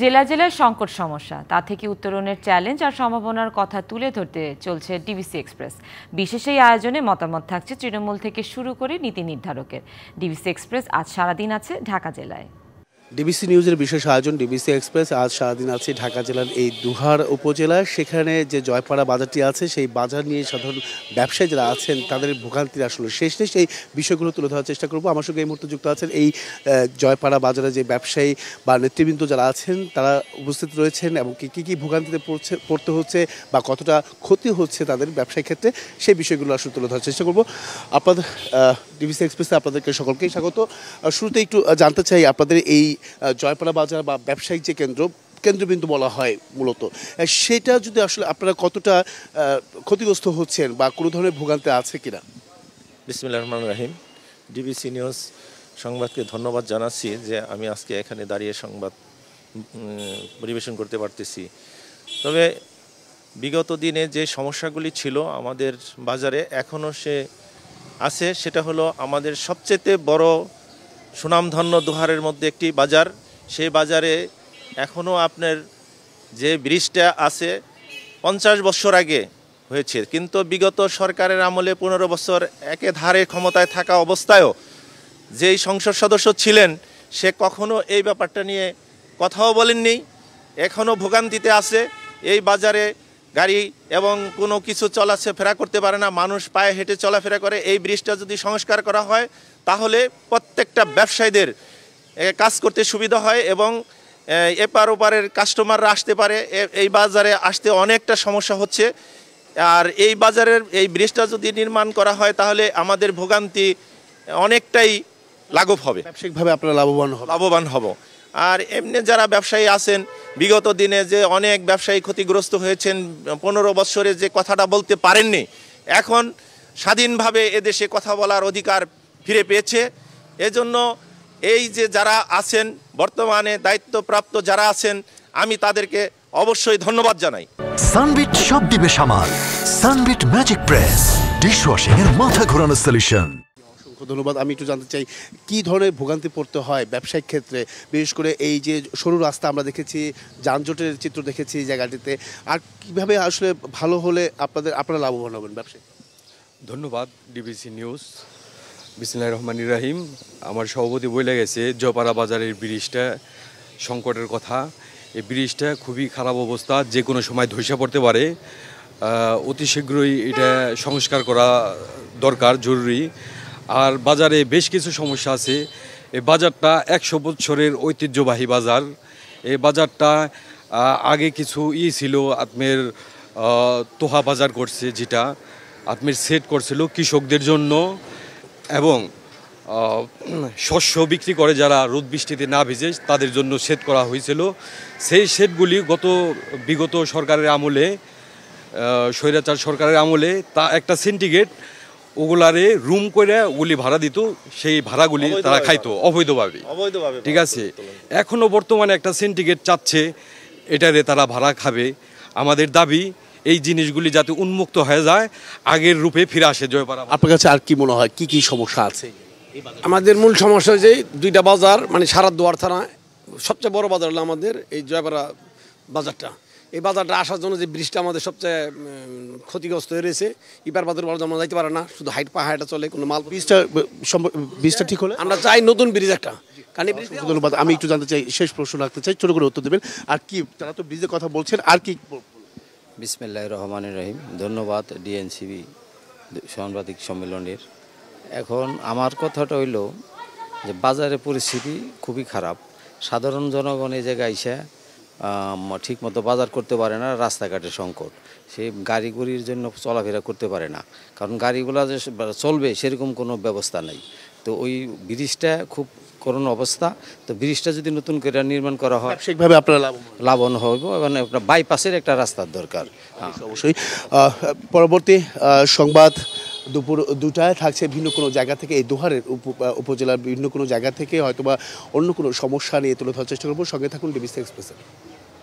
জেলায় জেলায় সংকট সমস্যা, তা থেকে উত্তরণের চ্যালেঞ্জ আর সম্ভাবনার কথা তুলে ধরতে চলছে ডিবিসি এক্সপ্রেস। বিশেষ এই আয়োজনে মতামত থাকছে তৃণমূল থেকে শুরু করে নীতি নির্ধারকের। ডিবিসি এক্সপ্রেস আজ সারাদিন আছে ঢাকা জেলায়। ডিবিসি নিউজের বিশেষ আয়োজন ডিবিসি এক্সপ্রেস আজ সারাদিন আছে ঢাকা জেলার এই দুহার উপজেলায়। সেখানে যে জয়পাড়া বাজারটি আছে সেই বাজার নিয়ে সাধারণ ব্যবসায়ী যারা আছেন তাদের ভোগান্তির আসলে শেষ নেই, সেই বিষয়গুলো তুলে ধরার চেষ্টা করব। আমার সঙ্গে এই মুহূর্তে যুক্ত আছেন এই জয়পাড়া বাজারে যে ব্যবসায়ী বা নেতৃবৃন্দ যারা আছেন তারা উপস্থিত রয়েছেন এবং কী কী ভোগান্তিতে পড়তে হচ্ছে বা কতটা ক্ষতি হচ্ছে তাদের ব্যবসায়িক ক্ষেত্রে সেই বিষয়গুলো আসলে তুলে ধরার চেষ্টা করব। আপনাদের ডিবিসি এক্সপ্রেসে আপনাদেরকে সকলকেই স্বাগত। শুরুতে একটু জানতে চাই আপনাদের এই জয়পাড়া বাজার বা ব্যবসায়িক যে কেন্দ্রবিন্দু বলা হয় মূলত, সেটা যদি আসলে আপনারা কতটা ক্ষতিগ্রস্ত হচ্ছেন বা কোনো ধরনের ভোগান্তি আছে কিনা। বিসমিল্লাহির রহমানির রহিম। ডিবিসি নিউজ সংবাদকে ধন্যবাদ জানাচ্ছি যে আমি আজকে এখানে দাঁড়িয়ে সংবাদ পরিবেশন করতে পারতেছি। তবে বিগত দিনে যে সমস্যাগুলি ছিল আমাদের বাজারে এখনও সে আছে, সেটা হলো আমাদের সবচেয়ে বড় সুনামধন্য দুহারের মধ্যে একটি বাজার। সেই বাজারে এখনও আপনার যে ব্রিজটা আছে 50 বছর আগে হয়েছে, কিন্তু বিগত সরকারের আমলে 15 বছর একে ধারে ক্ষমতায় থাকা অবস্থায়ও যেই সংসদ সদস্য ছিলেন সে কখনো এই ব্যাপারটা নিয়ে কথাও বলেননি। এখনও ভোগান্তিতে আছে। এই বাজারে গাড়ি এবং কোনো কিছু চলাফেরা করতে পারে না, মানুষ পায়ে হেঁটে চলাফেরা করে। এই ব্রিজটা যদি সংস্কার করা হয় তাহলে প্রত্যেকটা ব্যবসায়ীদের কাজ করতে সুবিধা হয় এবং এপার ওপারের কাস্টমাররা আসতে পারে। এই বাজারে আসতে অনেকটা সমস্যা হচ্ছে। আর এই বাজারের এই ব্রিজটা যদি নির্মাণ করা হয় তাহলে আমাদের ভোগান্তি অনেকটাই লাঘব হবে, ব্যবসায়িকভাবে আপনারা লাভবান হব। আর এমনি যারা ব্যবসায়ী আছেন বিগত দিনে যে অনেক ব্যবসায়ী ক্ষতিগ্রস্ত হয়েছেন, 15 বছরে যে কথাটা বলতে পারেননি, এখন স্বাধীনভাবে এদেশে কথা বলার অধিকার ফিরে পেয়েছে। এজন্য এই যে যারা আছেন বর্তমানে দায়িত্বপ্রাপ্ত যারা আছেন আমি তাদেরকে অবশ্যই ধন্যবাদ জানাই। সানবিট সব দিবে সামাল। সানবিট ম্যাজিক প্রেস ডিশওয়াশিং এর মাথা ঘোরানো সলিউশন। ধন্যবাদ। আমি একটু জানতে চাই কি ধরনের ভোগান্তি পড়তে হয় ব্যবসায়িক ক্ষেত্রে, বিশেষ করে এই যে সরু রাস্তা আমরা দেখেছি, যানজটের চিত্র দেখেছি এই জায়গাটিতে, আর কিভাবে আসলে ভালো হলে আপনারা লাভবান হবেন ব্যবসায়ী। ধন্যবাদ ডিবিসি নিউজ। বিসমিল্লাহির রহমানির রহিম। আমার সভাপতি বলে গেছে জয়পাড়া বাজারের ব্রিজটা সংকটের কথা। এই ব্রিজটা খুবই খারাপ অবস্থা, যে কোনো সময় ধসে পড়তে পারে। অতি শীঘ্রই এটা সংস্কার করা দরকার, জরুরি। আর বাজারে বেশ কিছু সমস্যা আছে। এই বাজারটা 100 বছরের ঐতিহ্যবাহী বাজার। এই বাজারটা আগে কিছু ছিল, আপনার তোহা বাজার করছে, যেটা আপনার সেট করছিল কৃষকদের জন্য এবং শস্য বিক্রি করে যারা রোদ বৃষ্টিতে না ভিজে তাদের জন্য সেট করা হয়েছিল। সেই সেটগুলি বিগত সরকারের আমলে, স্বৈরাচার সরকারের আমলে তা একটা সিন্ডিকেট ওগুলারে রুম করে ওগুলি ভাড়া দিত, সেই ভাড়াগুলি তারা খাইতো অবৈধভাবে। ঠিক আছে, এখনও বর্তমানে একটা সিন্ডিকেট চাচ্ছে এটারে তারা ভাড়া খাবে। আমাদের দাবি এই জিনিসগুলি যাতে উন্মুক্ত হয়ে যায়, আগের রূপে ফিরে আসে জয়পাড়া। আপনার কাছে আর কি মনে হয় কি সমস্যা আছে? আমাদের মূল সমস্যা হচ্ছে দুইটা বাজার, মানে সারা দুয়ার থানা সবচেয়ে বড় বাজার হলো আমাদের এই জয়পাড়া বাজারটা। এই বাজারটা আসার জন্য যে ব্রিজটা আমাদের সবচেয়ে ক্ষতিগ্রস্ত হয়ে রয়েছে। ইপার বাজার আমরা যাইতে পারে না, শুধু পাহাড়টা চলে, কোনো মাল। ব্রিজটা ঠিক হলে আমরা চাই নতুন ব্রিজ একটা। ধন্যবাদ। আমি একটু জানতে চাই, শেষ প্রশ্ন রাখতে চাই, ছোট করে উত্তর দেবেন। আর কি তারা তো ব্রিজের কথা বলছেন, আর কি? বিসমিল্লাহির রহমানির রহিম। ধন্যবাদ ডিএনসিবি সাংবাদিক সম্মেলনের। এখন আমার কথাটা হইল যে বাজারের পরিস্থিতি খুবই খারাপ। সাধারণ জনগণ এই জায়গায় এসে ঠিকমতো বাজার করতে পারে না, রাস্তাঘাটের সংকট, সেই গাড়িগুলির জন্য চলাফেরা করতে পারে না, কারণ গাড়িগুলো যে চলবে সেরকম কোনো ব্যবস্থা নেই। তো ওই ব্রিজটা খুব করুণ অবস্থা। তো ব্রিজটা যদি নতুন করে নির্মাণ করা হয় সেভাবে আপনারা লাভবান হইব এবং বাইপাসের একটা রাস্তার দরকার। অবশ্যই। পরবর্তী সংবাদ দুপুর 2টায় থাকছে ভিন্ন কোনো জায়গা থেকে, এই দুহারের উপজেলার বিভিন্ন কোনো জায়গা থেকে হয়তোবা অন্য কোনো সমস্যা নিয়ে তুলে ধরার চেষ্টা করবো। সঙ্গে থাকুন ডিবিসি এক্সপ্রেসের।